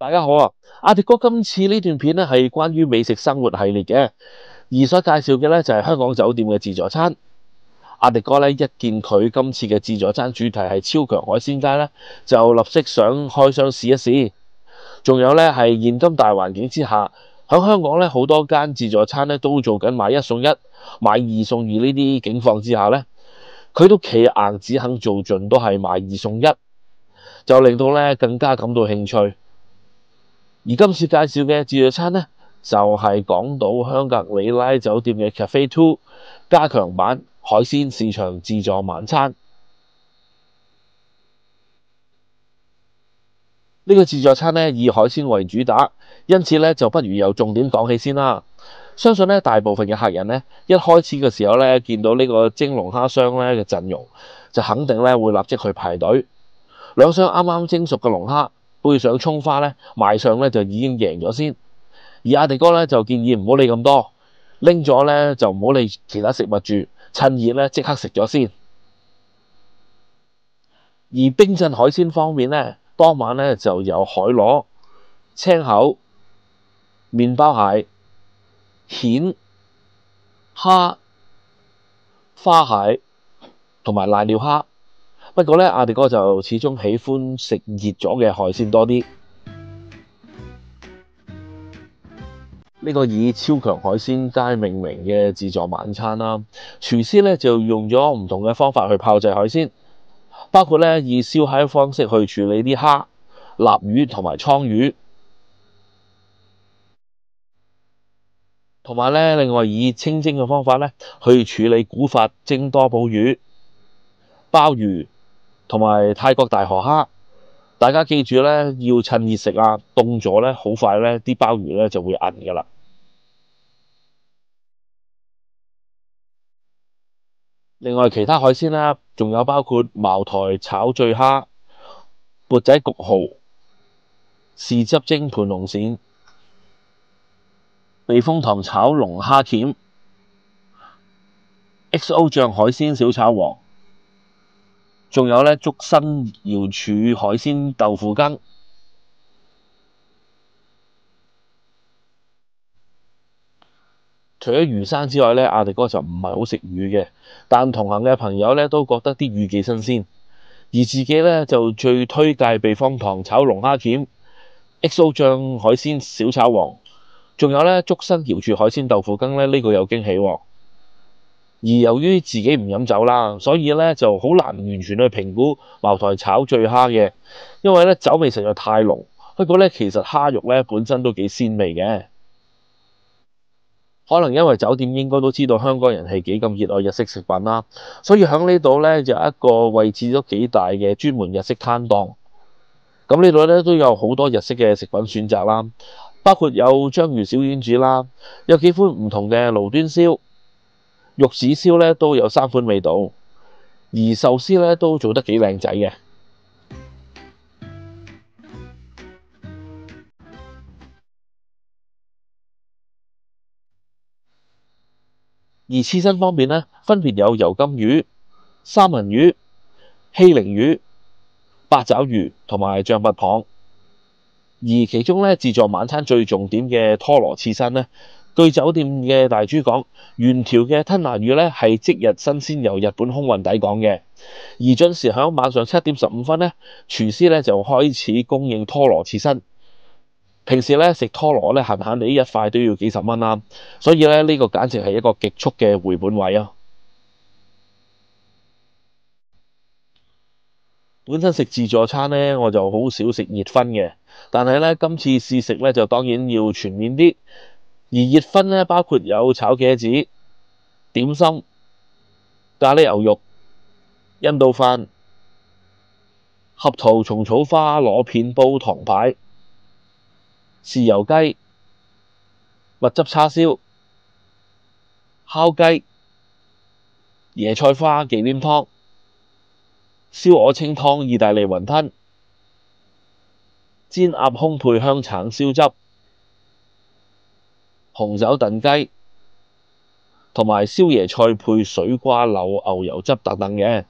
大家好啊！阿迪哥今次呢段片咧係關於美食生活系列嘅，而所介紹嘅咧就係香港酒店嘅自助餐。阿迪哥咧一見佢今次嘅自助餐主題係超強海鮮街咧，就立即想開箱試一試。仲有咧係現今大環境之下，喺香港咧好多間自助餐咧都做緊買一送一、買二送二呢啲境況之下咧，佢都企硬只肯做盡都係買二送一，就令到咧更加感到興趣。而今次介紹嘅自助餐呢，就係港島香格里拉酒店嘅 Cafe Two 加強版海鮮市場自助晚餐。呢個自助餐呢，以海鮮為主打，因此呢，就不如由重點講起先啦。相信呢，大部分嘅客人呢，一開始嘅時候呢，見到呢個蒸龍蝦箱呢嘅陣容，就肯定呢會立即去排隊。兩箱啱啱蒸熟嘅龍蝦，配上葱花咧，賣相咧就已經贏咗先。而阿迪哥咧就建議唔好理咁多，拎咗咧就唔好理其他食物住，趁熱咧即刻食咗先。而冰鎮海鮮方面咧，當晚咧就有海螺、青口、麵包蟹、蜆、蝦、花蟹同埋瀨尿蝦。不過咧，阿迪哥就始終喜歡食熱咗嘅海鮮多啲。呢個以超強海鮮街命名嘅自助晚餐啦，廚師咧就用咗唔同嘅方法去炮製海鮮，包括咧以燒烤方式去處理啲蝦、臘魚同埋倉魚，同埋咧另外以清蒸嘅方法咧去處理古法蒸多寶魚、鮑魚同埋泰國大河蝦。大家記住咧，要趁熱食啊，凍咗咧好快咧啲鮑魚咧就會韌㗎喇。另外其他海鮮啦，仲有包括茅台炒醉蝦、缽仔焗蠔、豉汁蒸盤龍鱔、避風塘炒龍蝦鉗、XO 醬海鮮小炒王，仲有咧竹新瑤柱海鮮豆腐羹。除咗魚生之外咧，阿迪哥就唔係好食魚嘅，但同行嘅朋友咧都覺得啲魚幾新鮮，而自己咧就最推介避風塘炒龍蝦鉗、XO 醬海鮮小炒王，仲有咧竹新瑤柱海鮮豆腐羹咧，呢個有驚喜喎。而由於自己唔飲酒啦，所以咧就好難完全去評估茅台炒醉蝦嘅，因為咧酒味實在太濃。不過咧其實蝦肉咧本身都幾鮮味嘅。可能因為酒店應該都知道香港人係幾咁熱愛日式食品啦，所以喺呢度咧就有一個位置都幾大嘅專門日式攤檔。咁呢度咧都有好多日式嘅食品選擇啦，包括有章魚小丸子啦，有幾款唔同嘅爐端燒、玉子燒咧都有3款味道，而壽司咧都做得幾靚仔嘅。而刺身方面咧，分別有油甘魚、三文魚、希靈魚、八爪魚同埋象拔蚌。而其中咧自助晚餐最重點嘅拖羅刺身咧，據酒店嘅大廚講，原條嘅吞拿魚咧係即日新鮮由日本空運抵港嘅。而準時喺晚上7點15分咧，廚師咧就開始供應拖羅刺身。平時咧食拖羅咧閒閒地一塊都要幾十蚊啦，所以咧呢個簡直係一個極速嘅回本位啊！本身食自助餐咧我就好少食熱葷嘅，但係咧今次試食咧就當然要全面啲。而熱葷咧包括有炒茄子、點心、咖喱牛肉、印度飯、合桃蟲草花螺片煲糖排、豉油雞、蜜汁叉燒、烤雞、椰菜花忌廉湯、燒鵝清湯意大利雲吞、煎鴨胸配香橙燒汁、紅酒燉雞同埋燒椰菜配水瓜柳牛油汁等等嘅。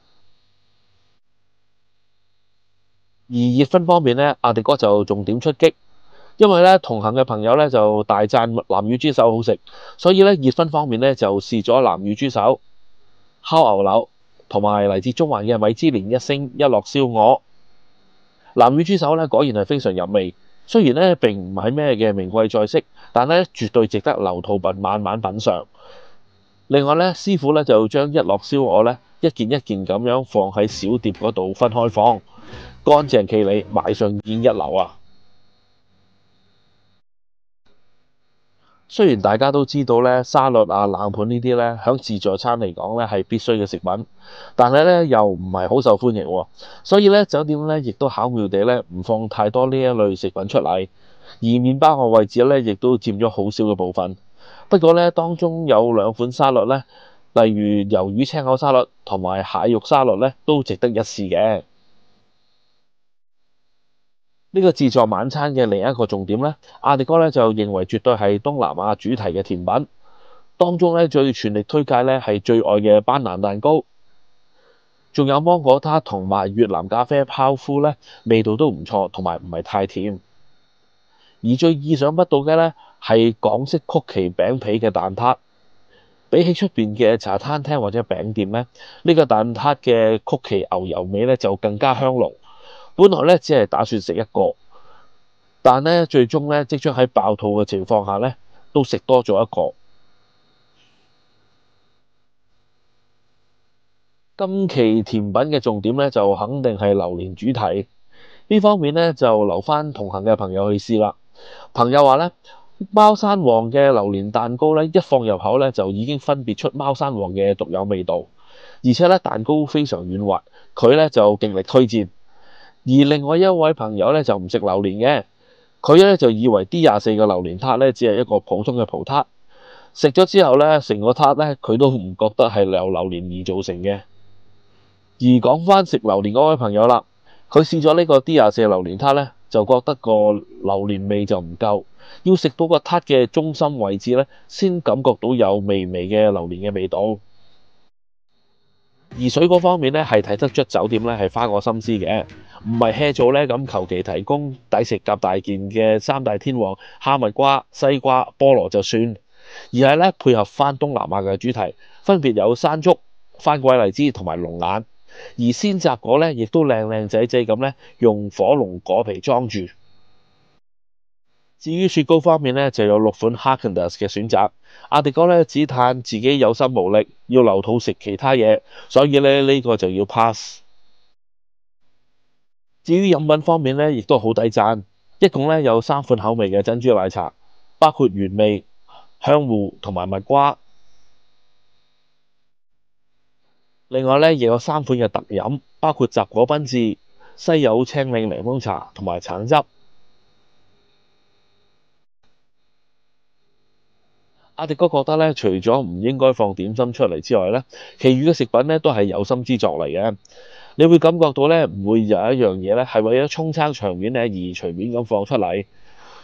而熱葷方面咧，阿迪哥就重點出擊，因為咧同行嘅朋友咧就大讚南乳豬手好食，所以咧熱分方面咧就試咗南乳豬手、烤牛柳同埋嚟自中環嘅米芝蓮一星一樂燒鵝。南乳豬手咧果然係非常入味，雖然咧並唔係咩嘅名貴菜式，但咧絕對值得留肚慢慢品嚐。另外咧，師傅咧就將一樂燒鵝咧一件一件咁樣放喺小碟嗰度分開放，乾淨企理，賣相已經一流啊！雖然大家都知道咧沙律啊、冷盤呢啲咧響自助餐嚟講咧係必須嘅食品，但係咧又唔係好受歡迎喎，所以咧酒店咧亦都巧妙地咧唔放太多呢一類食品出嚟，而麵包嘅位置咧亦都佔咗好少嘅部分。不過咧當中有兩款沙律咧，例如魷魚青口沙律同埋蟹肉沙律咧，都值得一試嘅。呢個自助晚餐嘅另一個重點咧，阿迪哥咧就認為絕對係東南亞主題嘅甜品，當中咧最全力推介咧係最愛嘅班蘭蛋糕，仲有芒果撻同埋越南咖啡泡芙咧，味道都唔錯，同埋唔係太甜。而最意想不到嘅咧係港式曲奇餅皮嘅蛋撻，比起出邊嘅茶餐廳或者餅店咧，呢個蛋撻嘅曲奇牛油味咧就更加香濃。本來咧只係打算食一個，但咧最終咧即將喺爆肚嘅情況下咧，都食多咗一個。今期甜品嘅重點咧就肯定係榴蓮主題，呢方面咧就留翻同行嘅朋友去試啦。朋友話咧，貓山王嘅榴蓮蛋糕咧一放入口咧就已經分別出貓山王嘅獨有味道，而且咧蛋糕非常軟滑，佢咧就極力推薦。而另外一位朋友咧就唔食榴蓮嘅，佢咧就以為 D24嘅榴蓮撻咧只係一個普通嘅葡撻，食咗之後咧成個撻咧佢都唔覺得係由榴蓮而造成嘅。而講翻食榴蓮嗰位朋友啦，佢試咗呢個 D24榴蓮撻咧，就覺得個榴蓮味就唔夠，要食到個撻嘅中心位置咧，先感覺到有微微嘅榴蓮嘅味道。而水果方面咧，係睇得出酒店咧係花過心思嘅，唔係 hea 做咧咁求其提供抵食夾大件嘅三大天王哈密瓜、西瓜、菠蘿就算，而係咧配合翻東南亞嘅主題，分別有山竹、番鬼荔枝同埋龍眼，而鮮雜果咧亦都靚靚仔仔咁咧，用火龍果皮裝住。至於雪糕方面咧，就有6款 Häagen-Dazs 嘅選擇。阿迪哥咧只嘆自己有心無力，要留肚食其他嘢，所以咧呢個就要 pass。至於飲品方面咧，亦都好抵讚，一共咧有3款口味嘅珍珠奶茶，包括原味、香芋同埋蜜瓜。另外咧亦有3款嘅特飲，包括雜果賓治、西柚青檸檸檬茶同埋橙汁。阿迪哥覺得咧，除咗唔應該放點心出嚟之外咧，其餘嘅食品咧都係有心之作嚟嘅。你會感覺到咧，唔會有一樣嘢咧係為咗充撐場面咧而隨便咁放出嚟。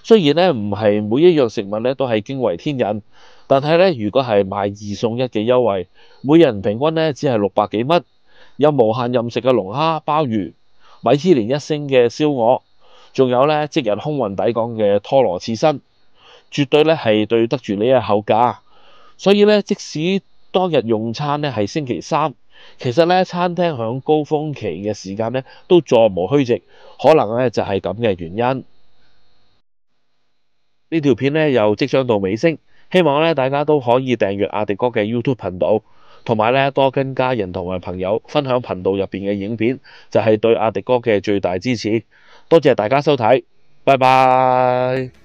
雖然咧唔係每一樣食物咧都係驚為天人，但係咧如果係買2送1嘅優惠，每人平均咧只係600幾蚊，有無限任食嘅龍蝦、鮑魚、米芝蓮1星嘅燒鵝，仲有咧即日空運抵港嘅拖羅刺身。絕對咧係對得住呢一口價，所以咧即使當日用餐咧係星期3，其實咧餐廳響高峰期嘅時間咧都座無虛席，可能咧就係咁嘅原因。呢條片咧又即將到尾聲，希望咧大家都可以訂閱阿迪哥嘅 YouTube 頻道，同埋咧多跟家人同埋朋友分享頻道入邊嘅影片，就係對阿迪哥嘅最大支持。多謝大家收睇，拜拜。